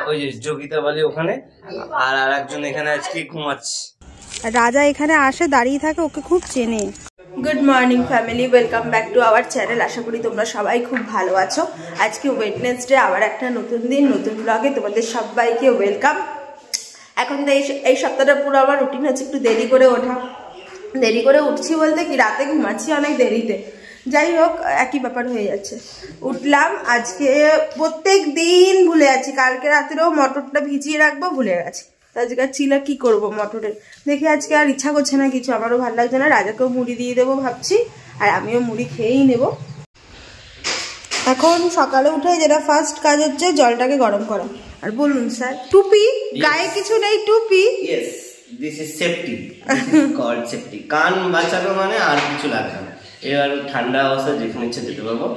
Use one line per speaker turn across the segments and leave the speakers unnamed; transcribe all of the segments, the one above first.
ওই যে যোগিতা বালি ওখানে, আর আরেকজন এখানে আজকে ঘুমাচ্ছে।
রাজা এখানে আসে দাঁড়িয়ে থাকে, ওকে খুব চেনে। Good morning family, welcome back to our channel. আশা করি তোমরা সবাই খুব ভালো আছো। আজকে ওয়েডনেসডে, আবার একটা নতুন দিন, নতুন ব্লগে তোমাদের সবাইকে ওয়েলকাম। এখন তো এই সপ্তাহটা পুরো আমার রুটিন হচ্ছে একটু দেরি করে ওঠা। দেরি করে উঠছি বলতে কি, রাতে ঘুমাচ্ছি অনেক দেরিতে। যাই হোক, একই ব্যাপার হয়ে যাচ্ছে। উঠলাম আজকে, প্রত্যেক দিন ভুলে যাচ্ছি। কালকে রাতেও মটরটা ভিজিয়ে রাখবো, ভুলে গেছি। আজকে চিলা কি করবো মটরের, দেখি আজকে আর ইচ্ছা করছে না কিছু, আমারও ভালো লাগছে না। রাজাকেও মুড়ি দিয়ে দেবো ভাবছি, আর আমিও মুড়ি খেয়েই নেব। এখন সকালে উঠে যেটা ফার্স্ট কাজ হচ্ছে জলটাকে গরম করা। আর বলুন স্যার, টুপি গায়ে কিছু নেই, টুপি।
Yes, this is safety, this is called safety. কান বাঁচানো মানে আর কিছু লাগবে না। এবার ঠান্ডা অবস্থা যেখানে ইচ্ছে যেতে পারবো।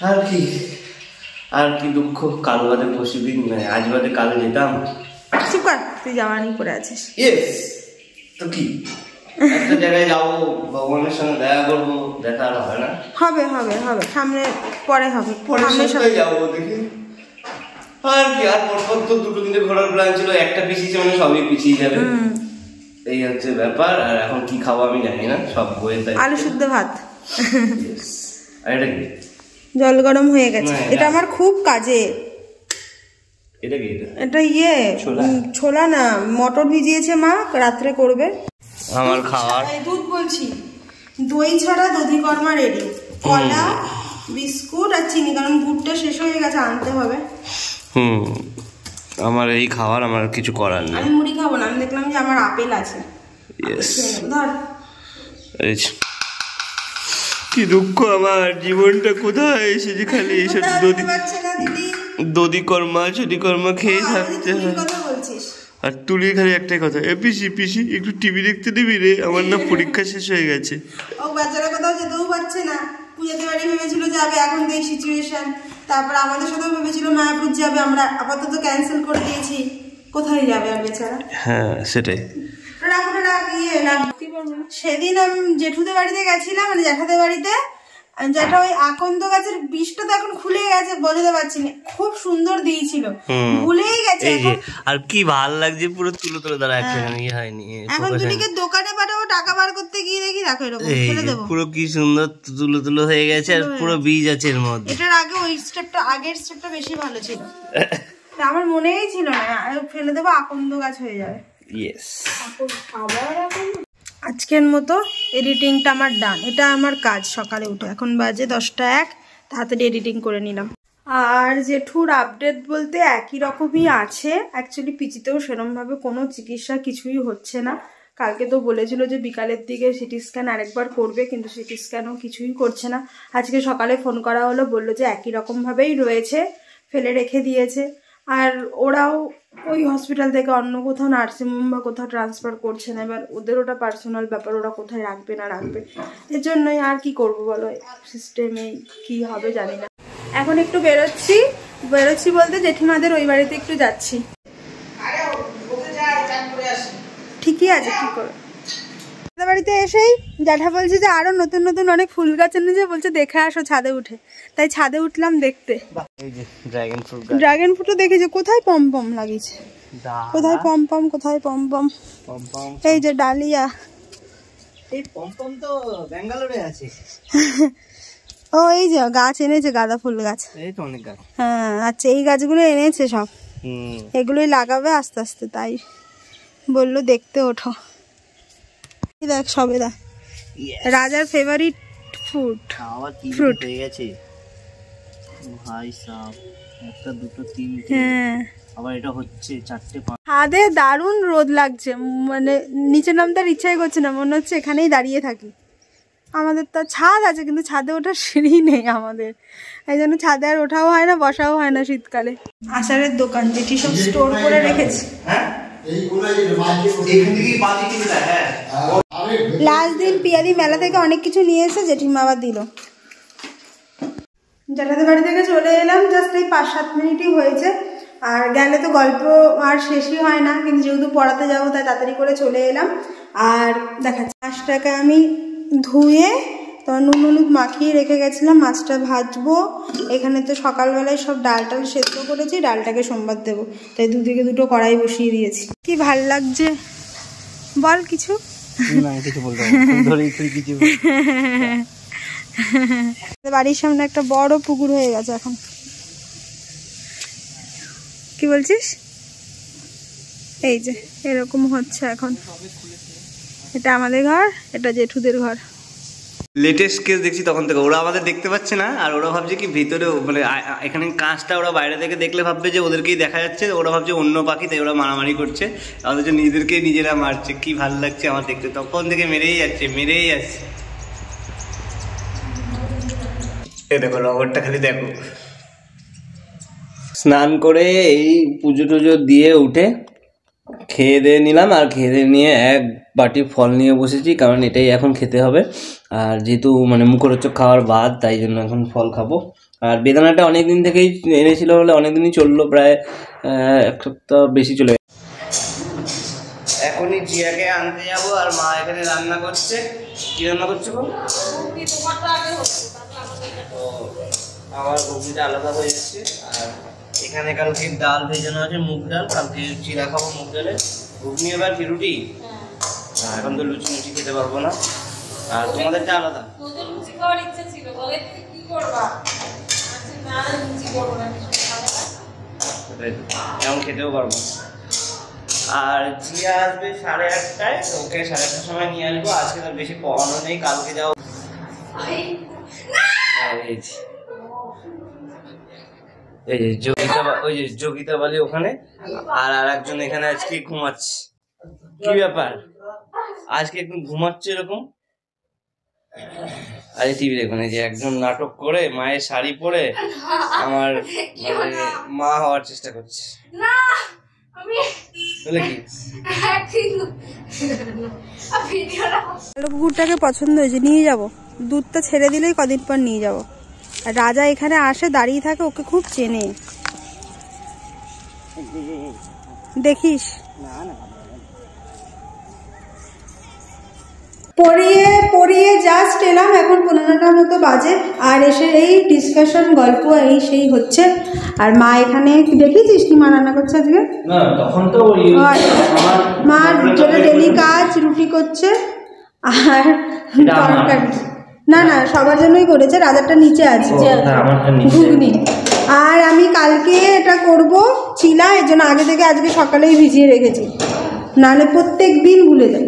আর কি দুঃখ, কাল বাদে পরশু দিন, আজ বাদে কালে যেতাম।
সুকার তুই জামানি পরে আছিস।
ইয়েস, তো কি একটা জায়গায় যাবো, ভগবানের সঙ্গে দেখা করবো, দেখা আর হয় না।
হবে হবে হবে, সামনে পরে হবে,
সামনে যাবো দেখি। আর কি, আর পরপর তো দুটো দিনে ঘোরার প্ল্যান ছিল, একটা পিছিয়েছে মানে সবই পিছিয়ে যাবে, এই হচ্ছে ব্যাপার। আর এখন কি খাবো আমি জানি না, সব বইয়ের তাই। আলু
শুদ্ধ ভাত।
আর এটা কি,
জল গরম হয়ে গেছে, এটা আমার খুব কাজে।
এটা কি,
এটা ইয়ে ছোলা না, মটর ভিজিয়েছে মা, রাত্রে করবে।
আমার খাবার
দুধ বলছি, দই ছাড়া দধিকর্মা রেডি। কলা, বিস্কুট আর চিনি, কারণ গুড়টা শেষ হয়ে গেছে, আনতে হবে।
আমার এই খাবার, আমার কিছু করার নেই।
আমি মুড়ি খাবো না, আমি দেখলাম যে আমার আপেল আছে। ধর,
কি দুঃখ আমার জীবনটা, কোথায় এসেছে খালি এইসব দধিকর্মা ছদিকর্মা খেয়ে থাকতে হয়। আর তুলি খালি একটাই কথা, এ পিসি পিসি একটু টিভি দেখতে দিবি রে, আমার না পরীক্ষা শেষ হয়ে গেছে।
ও বাচ্চারা কোথাও যেতেও পারছে না। পূজাতে বাড়ি ভেবেছিল যাবে, এখন তো এই সিচুয়েশন। তারপর আমাদের সাথেও ভেবেছিল মায়াপুর যাবে, আমরা আপাতত ক্যান্সেল করে দিয়েছি। কোথায় যাবে আর বেচারা?
হ্যাঁ সেটাই।
সেদিন আমি জেঠুদের বাড়িতে গেছিলাম, মানে জ্যাঠাদের বাড়িতে, যেটা ওই আকন্দ গাছের বীজটা তো এখন খুলে গেছে, বোঝাতে পারছি না, খুব সুন্দর দিয়েছিল, ভুলেই গেছে।
আর কি ভালো লাগছে, পুরো তুলো তুলো দাঁড়া একখানে ইয়ে হয়নি।
এখন তুলিকে দোকানে পাঠাবো, টাকা বার করতে গিয়ে দেখি দেখো এরকম ফেলে দেবো।
পুরো কি সুন্দর তুলো তুলো হয়ে গেছে, আর পুরো বীজ আছে এর মধ্যে।
এটার আগে ওই স্টেপটা, আগের স্টেপটা বেশি ভালো ছিল। আমার মনেই ছিল না, ফেলে দেবো, আকন্দ গাছ হয়ে যাবে।
ইয়েস,
আজকের মতো এডিটিংটা আমার ডান। এটা আমার কাজ সকালে উঠে, এখন বাজে 10টা 1, তাড়াতাড়ি এডিটিং করে নিলাম। আর জেঠুর আপডেট বলতে একই রকমই আছে। অ্যাকচুয়ালি পিচিতেও সেরমভাবে কোনো চিকিৎসা কিছুই হচ্ছে না। কালকে তো বলেছিল যে বিকালের দিকে সিটি স্ক্যান আরেকবার করবে, কিন্তু সিটি স্ক্যানও কিছুই করছে না। আজকে সকালে ফোন করা হলো, বললো যে একই রকমভাবেই রয়েছে, ফেলে রেখে দিয়েছে। আর ওরাও ওই হসপিটাল থেকে অন্য কোথাও নার্সিংহোম বা কোথাও ট্রান্সফার করছে না। এবার ওদের ওটা পার্সোনাল ব্যাপার, ওরা কোথায় রাখবে না রাখবে, এর জন্যই আর কি করবো বলো, সিস্টেমে কি হবে জানি না। এখন একটু বেরোচ্ছি বলতে জেঠিমাদের ওই বাড়িতে একটু যাচ্ছি। ঠিকই আছে, কি করো। বাড়িতে এসেই জ্যাঠা বলছে যে আরো নতুন নতুন অনেক ফুল গাছ এনেছে, বলছে দেখে আসো ছাদে উঠে। তাই ছাদে উঠলাম দেখতে। ড্রাগন ফ্রুটও দেখেছি, কোথায় পম পম লাগিয়েছে, কোথায় পম পম, কোথায় পম পম। এই যে ডালিয়া,
এই পম পম তো ব্যাঙ্গালোরে আছে।
ও এই যে গাছ এনেছে, গাঁদা ফুল গাছ,
এই তো অনেক গাছ।
হ্যাঁ আচ্ছা, এই গাছগুলো এনেছে সব, এগুলোই লাগাবে আস্তে আস্তে। তাই বললো দেখতে ওঠো। দেখ সবেদা, রাজার ফেভারিট ফ্রুট হয়ে গেছে ভাই সাহেব, একটা দুটো তিনটে, আবার এটা হচ্ছে 4টে 5। ছাদে দারুণ রোদ লাগছে, মানে নিচে নামতে আর ইচ্ছাই করছে না, মনে হচ্ছে এখানেই দাঁড়িয়ে থাকি। আমাদের তো ছাদ আছে, কিন্তু ছাদে ওঠার সিঁড়ি নেই আমাদের, এই জন্য ছাদে আর ওঠাও হয় না, বসাও হয় না শীতকালে। আচারের দোকান যেটি সব স্টোর করে রেখেছি। লাস্ট দিন পিয়ালি মেলা থেকে অনেক কিছু নিয়ে এসে জেঠিমা আবার দিল। জ্যাঠাদের বাড়ি থেকে চলে এলাম, জাস্ট এই 5-7 মিনিটই হয়েছে। আর গেলে তো গল্প আর শেষই হয় না, কিন্তু যেহেতু পড়াতে যাবো তাই তাড়াতাড়ি করে চলে এলাম। আর দেখাচ্ছি, 5 টাকা আমি ধুয়ে তোমার নুন হলুদ মাখিয়ে রেখে গেছিলাম, মাছটা ভাজবো। এখানে তো সকালবেলায় সব ডাল টাল সেদ্ধ করেছি, ডালটাকে সোমবার দেবো, তাই দুদিকে দুটো কড়াই বসিয়ে দিয়েছি। কি ভাল লাগছে বল কিছু? বাড়ির সামনে একটা বড় পুকুর হয়ে গেছে এখন। কি বলছিস? এই যে এরকম হচ্ছে এখন। এটা আমাদের ঘর, এটা জেঠুদের ঘর।
লেটেস্ট কেস দেখছি তখন থেকে, ওরা আমাদের দেখতে পাচ্ছে না, আর ওরা ভাবছে কি ভিতরে মানে এখানে কাঁচটা ওরা বাইরে থেকে দেখলে ভাববে যে ওদেরকেই দেখা যাচ্ছে, ওরা ভাবছে অন্য পাখি, তাই ওরা মারামারি করছে, অথচ নিজেদেরকেই নিজেরা মারছে। কি ভালো লাগছে আমার দেখতে, তখন থেকে মেরেই যাচ্ছে। এই দেখো রবরটা খালি দেখো। স্নান করে এই পুজো টুজো দিয়ে উঠে খেয়ে দিয়ে নিলাম, আর খেয়ে দিয়ে নিয়ে এক বাটি ফল নিয়ে বসেছি, কারণ এটাই এখন খেতে হবে। আর যেহেতু মানে মুখরোচক খাওয়ার বাদ, তাই জন্য এখন ফল খাবো। আর বেদানাটা অনেক দিন থেকেই এনেছিল বলে অনেক দিনই চললো, প্রায় এক সপ্তাহ বেশি চলে গেছে। এখনই জিয়াকে আনতে যাবো, আর মা এখানে রান্না করছে। কি রান্না করছে গো? আমার ঘুগনিটা আলাদা হয়ে যাচ্ছে। আর এখানে কালকে ডাল ভেজানো আছে, মুগ ডাল, কালকে চিরা খাবো মুগ ডালে। ঘুগনি এবার কি রুটি? এখন তো লুচি খেতে পারবো না। আর তোমাদেরটা আলাদা? এখন খেতেও পারবো। আর জিয়া আসবে 8:30টায়, ওকে 8:30টার সময় নিয়ে আসবো। আজকে তার বেশি পড়ানো নেই, কালকে যাও। এই যে যোগিতা বালি ওখানে, আর একজন এখানে আজকে ঘুমাচ্ছে। কি ব্যাপার আজকে একটু ঘুমাচ্ছে এরকম? আরে টিভি দেখুন, এই যে একজন নাটক করে মায়ের শাড়ি পরে আমার মানে মা হওয়ার চেষ্টা করছে।
কুকুরটাকে পছন্দ হয়েছে, নিয়ে যাব। দুধটা ছেড়ে দিলেই কদিন পর নিয়ে যাব। আর রাজা এখানে আসে, দাঁড়িয়ে থাকে, ওকে খুব চেনে। দেখিস পড়িয়ে জাস্ট এলাম, এখন 15টার মতো বাজে। আর এসে এই ডিসকাশন গল্প এই সেই হচ্ছে। আর মা এখানে দেখেছিস কি মা রান্না করছে আজকে? মা যেটা ডেলি কাজ, রুটি করছে আর তরকারি। না সবার জন্যই করেছে, রাজারটা নিচে আছে ঘুগনি। আর আমি কালকে এটা করব চিলা, এর জন্য আগে থেকে আজকে সকালেই ভিজিয়ে রেখেছি, নাহলে প্রত্যেক দিন ভুলে যাই।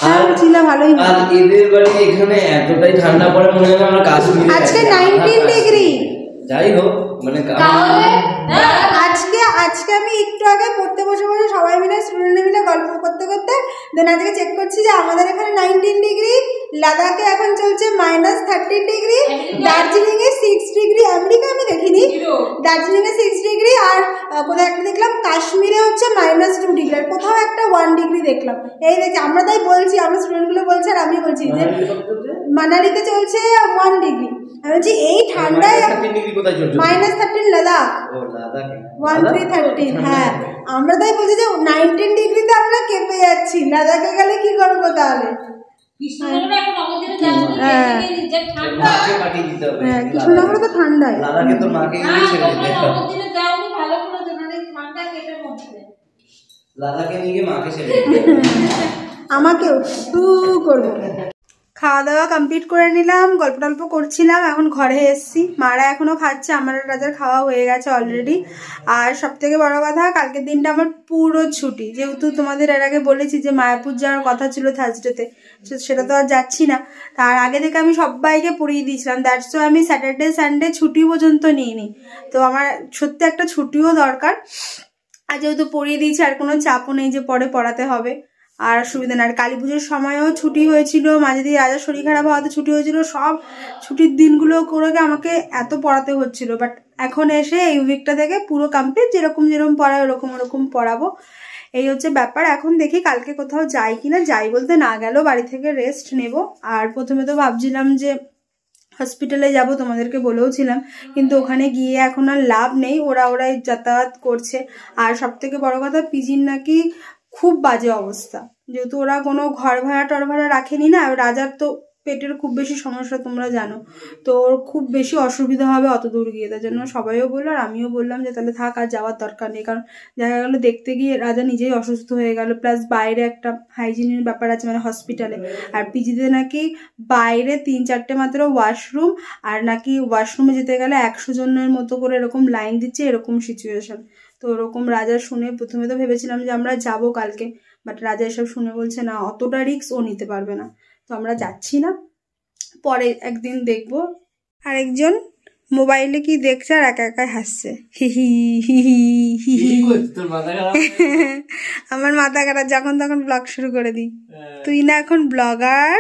আর চিলা ভালোই।
আর এদের বাড়ি এখানে এতটাই ঠান্ডা পড়ে মনে হয় আমরা কাশ্মীরে।
আজকে 19 ডিগ্রি।
যাই হোক মানে
আজকে আমি একটু আগে পড়তে বসে সবাই মিলে স্টুডেন্ট মিলে গল্প করতে দেন আজকে চেক করছি যে আমাদের এখানে 19 ডিগ্রি, লাদাখে এখন চলছে -13 ডিগ্রি, দার্জিলিং এ 6 ডিগ্রি, আমেরিকা আমি দেখিনি, দার্জিলিং এ 6 ডিগ্রি, আর কোথাও একটা দেখলাম কাশ্মীরে হচ্ছে -2 ডিগ্রি, আর কোথাও একটা 1 ডিগ্রি দেখলাম। এই দেখছি, আমরা তাই বলছি, আমরা স্টুডেন্টগুলো বলছে আর আমি বলছি যে মানালিতে চলছে 1 ডিগ্রি। আমি বলছি এই ঠান্ডায় -13 লাদাখ, 1313। হ্যাঁ, আমরা তাই বলছি যে 19 ডিগ্রিতে আমরা কেঁপে যাচ্ছি, লাদাখে গেলে কি করবো তাহলে? কৃষ্ণনগরে তো ঠান্ডায়, আমাকেও করবো। খাওয়া দাওয়া কমপ্লিট করে নিলাম, গল্প টল্প করছিলাম, এখন ঘরে এসছি। মারা এখনো খাচ্ছে, আমার রাজার খাওয়া হয়ে গেছে অলরেডি। আর সব থেকে বড় কথা, কালকের দিনটা আমার পুরো ছুটি, যেহেতু তোমাদের এর আগে বলেছি যে মায়াপুর যাওয়ার কথা ছিল থার্সডেতে, সেটা তো আর যাচ্ছি না। তার আগে থেকে আমি সবাইকে পড়িয়ে দিয়েছিলাম, দ্যাটস ওয়াই আমি স্যাটারডে সানডে ছুটি পর্যন্ত নিইনি। তো আমার সত্যি একটা ছুটিও দরকার, আর যেহেতু পড়িয়ে দিয়েছি আর কোনো চাপও নেই যে পরে পড়াতে হবে, আর সুবিধা না। আর কালী পুজোর সময়ও ছুটি হয়েছিল, মাঝে দিয়ে রাজার শরীর খারাপ হওয়াতে ছুটি হয়েছিল, সব ছুটির দিনগুলো করে আমাকে এত পড়াতে হচ্ছিল। বাট এখন এসে এই উইকটা থেকে পুরো কমপ্লিট, যেরকম পড়ায় ওরকম পড়াবো, এই হচ্ছে ব্যাপার। এখন দেখি কালকে কোথাও যাই কিনা, যাই বলতে না গেলেও বাড়ি থেকে রেস্ট নেব। আর প্রথমে তো ভাবছিলাম যে হসপিটালে যাব, তোমাদেরকে বলেওছিলাম, কিন্তু ওখানে গিয়ে এখন আর লাভ নেই, ওরাই যাতায়াত করছে। আর সব থেকে বড় কথা, পিজির নাকি খুব বাজে অবস্থা, যেহেতু ওরা কোনো ঘর ভাড়া টর ভাড়া রাখেনি না, রাজার তো পেটের খুব বেশি সমস্যা তোমরা জানো, তো ওর খুব বেশি অসুবিধা হবে অত দূর গিয়ে। তার জন্য সবাইও বললো আর আমিও বললাম যে তাহলে থাক, আর যাওয়ার দরকার নেই। কারণ দেখা গেলো দেখতে গিয়ে রাজা নিজেই অসুস্থ হয়ে গেল, প্লাস বাইরে একটা হাইজিনের ব্যাপার আছে, মানে হসপিটালে। আর পিজিতে নাকি বাইরে 3-4টে মাত্র ওয়াশরুম, আর নাকি ওয়াশরুমে যেতে গেলে 100 জনের মতো করে এরকম লাইন দিচ্ছে, এরকম সিচুয়েশন। তো ওরকম রাজা শুনে প্রথমে তো ভেবেছিলাম যে আমরা যাব কালকে, বাট রাজা এসব শুনে বলছে না, অতটা রিস্ক ও নিতে পারবে না, তো আমরা যাচ্ছি না, পরে একদিন দেখবো। আরেকজন মোবাইলে কি দেখছে আর একা একা হাসছে, হিহি হিহি হিহি। আমার মাথা খারাপ, যখন তখন ব্লগ শুরু করে দিই। তুই না এখন ব্লগার।